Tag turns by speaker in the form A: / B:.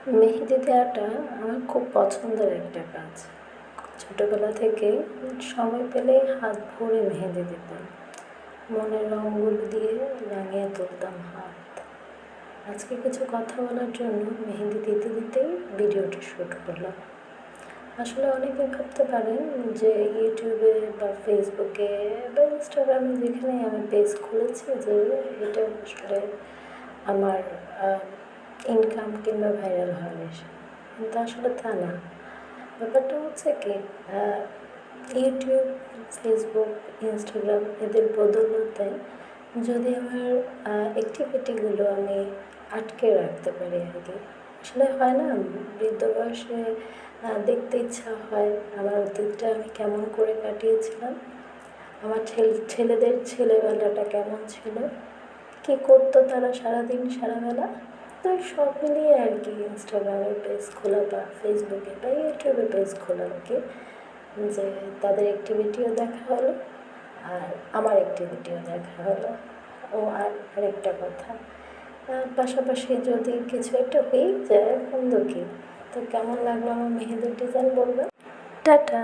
A: মেহেদি দেওয়াটা আমার খুব পছন্দের একটা কাজ। ছোটোবেলা থেকেই সময় পেলেই হাত ভরে মেহেদি দিতাম। মনের রঙগুলো দিয়ে রাঙিয়ে তুলতাম হাত। আজকে কিছু কথা বলার জন্য মেহেদি দিতে দিতেই ভিডিওটা শ্যুট করলাম। আসলে অনেকে ভাবতে পারেন যে ইউটিউবে বা ফেসবুকে বা ইনস্টাগ্রামে যেখানে আমি পেজ খুলেছি যে এটা আসলে আমার ইনকাম কিংবা ভাইরাল হওয়ার নেশা, কিন্তু আসলে তা না। ব্যাপারটা হচ্ছে কি, ইউটিউব, ফেসবুক, ইনস্টাগ্রাম এদের বদৌলতে যদি আমার অ্যাক্টিভিটিগুলো আমি আটকে রাখতে পারি আর কি। আসলে হয় না, বৃদ্ধ বয়সে দেখতে ইচ্ছা হয় আমার অতীতটা আমি কেমন করে কাটিয়েছিলাম, আমার ছেলেদের ছেলেবেলাটা কেমন ছিল, কী করতো তারা সারাদিন সারাবেলা। তো সব মিলিয়ে আর কি ইনস্টাগ্রামে পেজ খোলা বা ফেসবুকে বা ইউটিউবে পেজ খোলা আর কি, যে তাদের অ্যাক্টিভিটিও দেখা হলো আর আমার অ্যাক্টিভিটিও দেখা হলো। ও আর আরেকটা কথা, পাশাপাশি যদি কিছু একটা হয়েই যায় বন্ধু কি, তো কেমন লাগলো আমার মেহেদির ডিজাইন বলবে। টাটা।